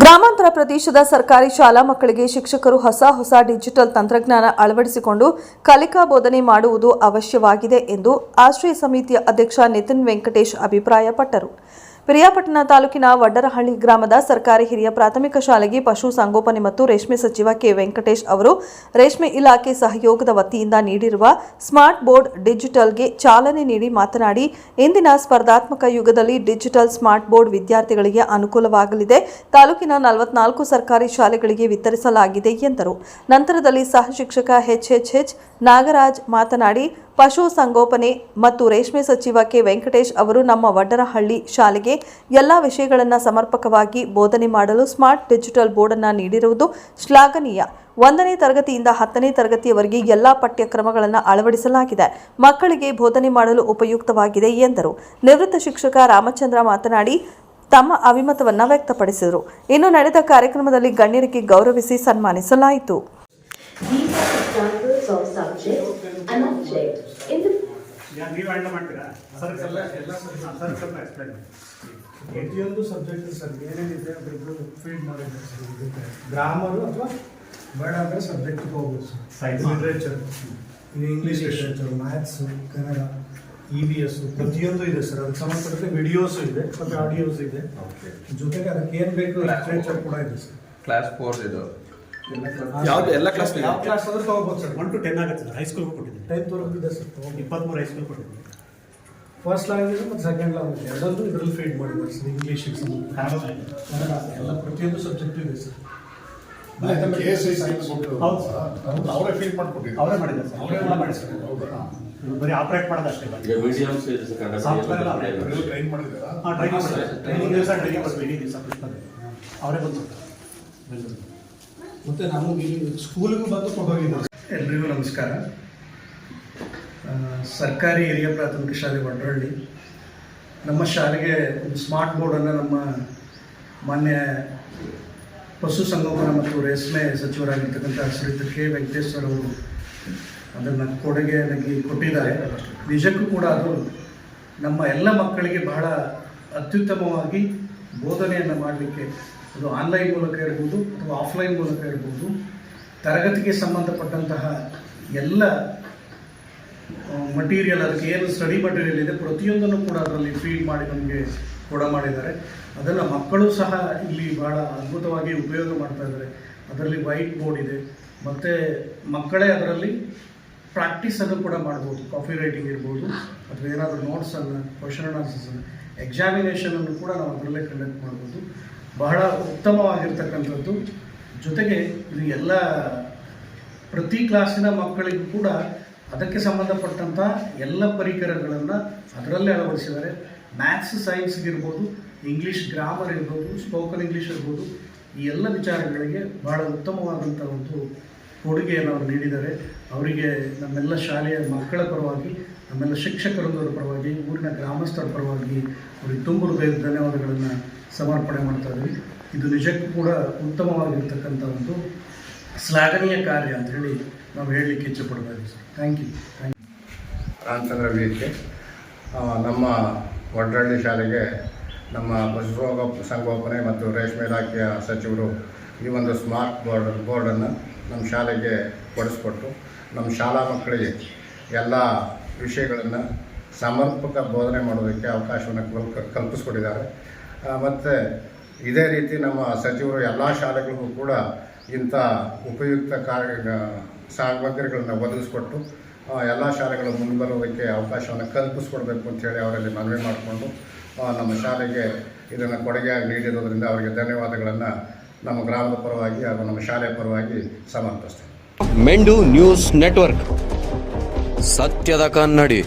ಗ್ರಾಮಾಂತರ ಪ್ರದೇಶದ ಸರ್ಕಾರಿ ಶಾಲಾ ಮಕ್ಕಳಿಗೆ ಶಿಕ್ಷಕರು ಹೊಸ ಡಿಜಿಟಲ್ ತಂತ್ರಜ್ಞಾನ ಅಳವಡಿಸಿಕೊಂಡು ಕಲಿಕಾ ಬೋಧನೆ ಮಾಡುವುದು ಅವಶ್ಯವಾಗಿದೆ ಎಂದು ಆಶ್ರಯ ಸಮಿತಿಯ ಅಧ್ಯಕ್ಷ ನಿತಿನ್ ವೆಂಕಟೇಶ್ ಅಭಿಪ್ರಾಯಪಟ್ಟರು. ಪಿರಿಯಾಪಟ್ಟಣ ತಾಲೂಕಿನ ವಡ್ಡರಹಳ್ಳಿ ಗ್ರಾಮದ ಸರ್ಕಾರಿ ಹಿರಿಯ ಪ್ರಾಥಮಿಕ ಶಾಲೆಗೆ ಪಶು ಸಂಗೋಪನೆ ಮತ್ತು ರೇಷ್ಮೆ ಸಚಿವ ಕೆ ವೆಂಕಟೇಶ್ ಅವರು ರೇಷ್ಮೆ ಇಲಾಖೆ ಸಹಯೋಗದ ವತಿಯಿಂದ ನೀಡಿರುವ ಸ್ಮಾರ್ಟ್ ಬೋರ್ಡ್ ಡಿಜಿಟಲ್ಗೆ ಚಾಲನೆ ನೀಡಿ ಮಾತನಾಡಿ, ಇಂದಿನ ಸ್ಪರ್ಧಾತ್ಮಕ ಯುಗದಲ್ಲಿ ಡಿಜಿಟಲ್ ಸ್ಮಾರ್ಟ್ ಬೋರ್ಡ್ ವಿದ್ಯಾರ್ಥಿಗಳಿಗೆ ಅನುಕೂಲವಾಗಲಿದೆ. ತಾಲೂಕಿನ 44 ಸರ್ಕಾರಿ ಶಾಲೆಗಳಿಗೆ ವಿತರಿಸಲಾಗಿದೆ ಎಂದರು. ನಂತರದಲ್ಲಿ ಸಹ ಶಿಕ್ಷಕ ಎಚ್ ನಾಗರಾಜ್ ಮಾತನಾಡಿ, ಪಶು ಸಂಗೋಪನೆ ಮತ್ತು ರೇಷ್ಮೆ ಸಚಿವ ಕೆ ವೆಂಕಟೇಶ್ ಅವರು ನಮ್ಮ ವಡ್ಡರಹಳ್ಳಿ ಶಾಲೆಗೆ ಎಲ್ಲಾ ವಿಷಯಗಳನ್ನು ಸಮರ್ಪಕವಾಗಿ ಬೋಧನೆ ಮಾಡಲು ಸ್ಮಾರ್ಟ್ ಡಿಜಿಟಲ್ ಬೋರ್ಡ್ ಅನ್ನು ನೀಡಿರುವುದು ಶ್ಲಾಘನೀಯ. 1ನೇ ತರಗತಿಯಿಂದ 10ನೇ ತರಗತಿಯವರೆಗೆ ಎಲ್ಲಾ ಪಠ್ಯಕ್ರಮಗಳನ್ನು ಅಳವಡಿಸಲಾಗಿದೆ. ಮಕ್ಕಳಿಗೆ ಬೋಧನೆ ಮಾಡಲು ಉಪಯುಕ್ತವಾಗಿದೆ ಎಂದರು. ನಿವೃತ್ತ ಶಿಕ್ಷಕ ರಾಮಚಂದ್ರ ಮಾತನಾಡಿ ತಮ್ಮ ಅಭಿಮತವನ್ನು ವ್ಯಕ್ತಪಡಿಸಿದರು. ಇನ್ನು ನಡೆದ ಕಾರ್ಯಕ್ರಮದಲ್ಲಿ ಗಣ್ಯರಿಗೆ ಗೌರವಿಸಿ ಸನ್ಮಾನಿಸಲಾಯಿತು. Of subject and object in the ಪ್ರತಿಯೊಂದು ಸಬ್ಜೆಕ್ಟ್ ಸರ್ ಏನೇನಿದೆ ಅದರದ್ದು ಫೀಲ್ಡ್ ಮಾಡಿದ್ದಾರೆ ಸರ್. ಗ್ರಾಮರು ಅಥವಾ ಬೇಡ ಅಂದರೆ ಸಬ್ಜೆಕ್ಟಿಗೆ ಹೋಗ್ಬೋದು sir. Literature, English literature, maths, Kannada, EVS ಪ್ರತಿಯೊಂದು ಇದೆ ಸರ್. ಅದಕ್ಕೆ ಸಂಬಂಧಪಟ್ಟಂತೆ ವಿಡಿಯೋಸು ಇದೆ ಮತ್ತು ಆಡಿಯೋಸ್ ಇದೆ. ಜೊತೆಗೆ ಅದಕ್ಕೆ ಏನು ಬೇಕು ಲಿಟ್ರೇಚರ್ ಕೂಡ ಇದೆ ಸರ್. ಕ್ಲಾಸ್ 4 ಇದು ಎಲ್ಲ ಕ್ಲಾಸ್ ಆದ್ರೂ ತಗೋಬೋದು ಸರ್. 1 to 10 ಆಗುತ್ತೆ ಸರ್. ಹೈಸ್ಕೂಲ್ ಕೊಟ್ಟಿದ್ದೀನಿ. 10th ವರೆಗೂ ಇದೆ ಸರ್. 23 ಹೈಸ್ಕೂಲ್ ಕೊಟ್ಟಿದ್ದೀನಿ. ಫಸ್ಟ್ ಲ್ಯಾಂಗ್ವೇಜ್ ಮತ್ತು ಸೆಕೆಂಡ್ ಲ್ಯಾಂಗ್ವೇಜ್ ಎರಡನ್ನೂ ಇದರಲ್ಲಿ ಫೀಡ್ ಮಾಡಿದ್ದಾರೆ ಸರ್. ಇಂಗ್ಲೀಷಿಗೆ ಸಂಬಂಧ ಕನ್ನಡ ಎಲ್ಲ ಪ್ರತಿಯೊಂದು ಸಬ್ಜೆಕ್ಟು ಇದೆ ಸರ್. ಅವರೇ ಫೀಡ್ ಮಾಡಿಕೊಟ್ಟಿದ್ದಾರೆ. ಅವರೇ ಮಾಡಿದ್ದಾರೆ ಸರ್. ಅವರೇ ಮಾಡಿ ಸರ್. ಬರೀ ಆಪರೇಟ್ ಮಾಡೋದಷ್ಟೇ. ಟ್ರೈನಿಂಗ್ ದಿವಸ ಅವರೇ ಬಂದು ಮತ್ತು ನಮಗೆ ಸ್ಕೂಲಿಗೂ ಬಂದು ಕೊಡೋಗಿದ್ದಾರೆ. ಎಲ್ರಿಗೂ ನಮಸ್ಕಾರ. ಸರ್ಕಾರಿ ಹಿರಿಯ ಪ್ರಾಥಮಿಕ ಶಾಲೆ ವಡ್ಡರಹಳ್ಳಿ, ನಮ್ಮ ಶಾಲೆಗೆ ಒಂದು ಸ್ಮಾರ್ಟ್ ಬೋರ್ಡನ್ನು ನಮ್ಮ ಮಾನ್ಯ ಪಶು ಸಂಗೋಪನಾ ಮತ್ತು ರೇಷ್ಮೆ ಸಚಿವರಾಗಿರ್ತಕ್ಕಂಥ ಶ್ರೀಯುತ ಕೆ ವೆಂಕಟೇಶ್ ಸರ್ ಅವರು ಅದನ್ನು ಕೊಡುಗೆಯಾಗಿ ಕೊಟ್ಟಿದ್ದಾರೆ. ನಿಜಕ್ಕೂ ಕೂಡ ಅದು ನಮ್ಮ ಎಲ್ಲ ಮಕ್ಕಳಿಗೆ ಬಹಳ ಅತ್ಯುತ್ತಮವಾಗಿ ಬೋಧನೆಯನ್ನು ಮಾಡಲಿಕ್ಕೆ, ಅದು ಆನ್ಲೈನ್ ಮೂಲಕ ಇರ್ಬೋದು ಅಥವಾ ಆಫ್ಲೈನ್ ಮೂಲಕ ಇರ್ಬೋದು, ತರಗತಿಗೆ ಸಂಬಂಧಪಟ್ಟಂತಹ ಎಲ್ಲ ಮಟೀರಿಯಲ್, ಅದಕ್ಕೆ ಏನು ಸ್ಟಡಿ ಮಟೀರಿಯಲ್ ಇದೆ ಪ್ರತಿಯೊಂದನ್ನು ಕೂಡ ಅದರಲ್ಲಿ ಫೀಡ್ ಮಾಡಿ ನಮಗೆ ಮಾಡಿದ್ದಾರೆ. ಅದನ್ನು ಮಕ್ಕಳು ಸಹ ಇಲ್ಲಿ ಭಾಳ ಅದ್ಭುತವಾಗಿ ಉಪಯೋಗ ಮಾಡ್ತಾ ಇದ್ದಾರೆ. ಅದರಲ್ಲಿ ವೈಟ್ ಬೋರ್ಡ್ ಇದೆ ಮತ್ತು ಮಕ್ಕಳೇ ಅದರಲ್ಲಿ ಪ್ರಾಕ್ಟೀಸನ್ನು ಕೂಡ ಮಾಡ್ಬೋದು. ಕಾಫಿ ರೈಟಿಂಗ್ ಇರ್ಬೋದು ಅಥವಾ ಏನಾದರೂ ನೋಟ್ಸನ್ನು, ಕ್ವಶನ್ ಆ್ಯಂಡ್ ಆನ್ಸರ್ಸನ್ನು, ಎಕ್ಸಾಮಿನೇಷನನ್ನು ಕೂಡ ನಾವು ಅದರಲ್ಲೇ ಕಂಡಕ್ಟ್ ಮಾಡ್ಬೋದು. ಬಹಳ ಉತ್ತಮವಾಗಿರ್ತಕ್ಕಂಥದ್ದು. ಜೊತೆಗೆ ಇದು ಎಲ್ಲ ಪ್ರತಿ ಕ್ಲಾಸಿನ ಮಕ್ಕಳಿಗೂ ಕೂಡ ಅದಕ್ಕೆ ಸಂಬಂಧಪಟ್ಟಂಥ ಎಲ್ಲ ಪರಿಕರಗಳನ್ನು ಅದರಲ್ಲೇ ಅಳವಡಿಸಿದ್ದಾರೆ. ಮ್ಯಾಥ್ಸ್, ಸೈನ್ಸ್ಗಿರ್ಬೋದು, ಇಂಗ್ಲೀಷ್ ಗ್ರಾಮರ್ ಇರ್ಬೋದು, ಸ್ಪೋಕನ್ ಇಂಗ್ಲೀಷ್ ಇರ್ಬೋದು, ಈ ಎಲ್ಲ ವಿಚಾರಗಳಿಗೆ ಭಾಳ ಉತ್ತಮವಾದಂಥ ಒಂದು ಕೊಡುಗೆಯನ್ನು ಅವರು ನೀಡಿದ್ದಾರೆ. ಅವರಿಗೆ ನಮ್ಮೆಲ್ಲ ಶಾಲೆಯ ಮಕ್ಕಳ ಪರವಾಗಿ, ನಮ್ಮೆಲ್ಲ ಶಿಕ್ಷಕರೊಂದರ ಪರವಾಗಿ, ಊರಿನ ಗ್ರಾಮಸ್ಥರ ಪರವಾಗಿ ಅವರಿಗೆ ತುಂಬ ಹೃದಯದ ಧನ್ಯವಾದಗಳನ್ನು ಸಮರ್ಪಣೆ ಮಾಡ್ತಾ ಇದ್ದೀವಿ. ಇದು ನಿಜಕ್ಕೂ ಕೂಡ ಉತ್ತಮವಾಗಿರ್ತಕ್ಕಂಥ ಒಂದು ಶ್ಲಾಘನೀಯ ಕಾರ್ಯ ಅಂತ ಹೇಳಿ ನಾವು ಹೇಳಲಿಕ್ಕೆ ಇಚ್ಛೆಪಡ್ತಾ ಇದ್ದೀವಿ ಸರ್. Thank you. ರಾಮಚಂದ್ರ ವೇದಿಕೆ ನಮ್ಮ ವಡ್ಡರಹಳ್ಳಿ ಶಾಲೆಗೆ ನಮ್ಮ ಪಶು ಸಂಗೋಪನೆ ಮತ್ತು ರೇಷ್ಮೆ ಇಲಾಖೆಯ ಸಚಿವರು ಈ ಒಂದು ಸ್ಮಾರ್ಟ್ ಬೋರ್ಡನ್ನು ನಮ್ಮ ಶಾಲೆಗೆ ಕೊಡಿಸ್ಕೊಟ್ಟು ನಮ್ಮ ಶಾಲಾ ಮಕ್ಕಳಿಗೆ ಎಲ್ಲ ವಿಷಯಗಳನ್ನು ಸಮರ್ಪಕ ಬೋಧನೆ ಮಾಡೋದಕ್ಕೆ ಅವಕಾಶವನ್ನು ಕಲ್ಪಿಸ್ಕೊಟ್ಟಿದ್ದಾರೆ. ಮತ್ತು ಇದೇ ರೀತಿ ನಮ್ಮ ಸಚಿವರು ಎಲ್ಲ ಶಾಲೆಗಳಿಗೂ ಕೂಡ ಇಂಥ ಉಪಯುಕ್ತ ಸಾಮಗ್ರಿಗಳನ್ನು ಒದಗಿಸ್ಕೊಟ್ಟು ಎಲ್ಲ ಶಾಲೆಗಳು ಮುಂದುವರೋದಕ್ಕೆ ಅವಕಾಶವನ್ನು ಕಲ್ಪಿಸ್ಕೊಡ್ಬೇಕು ಅಂತೇಳಿ ಅವರಲ್ಲಿ ಮನವಿ ಮಾಡಿಕೊಂಡು ನಮ್ಮ ಶಾಲೆಗೆ ಇದನ್ನು ಕೊಡುಗೆಯಾಗಿ ನೀಡಿರೋದ್ರಿಂದ ಅವರಿಗೆ ಧನ್ಯವಾದಗಳನ್ನು ನಮ್ಮ ಗ್ರಾಮದ ಪರವಾಗಿ ಹಾಗೂ ನಮ್ಮ ಶಾಲೆಯ ಪರವಾಗಿ ಸಮರ್ಪಿಸ್ತೇನೆ. ಮೆಂಡು ನ್ಯೂಸ್ ನೆಟ್ವರ್ಕ್, ಸತ್ಯದ ಕನ್ನಡಿ.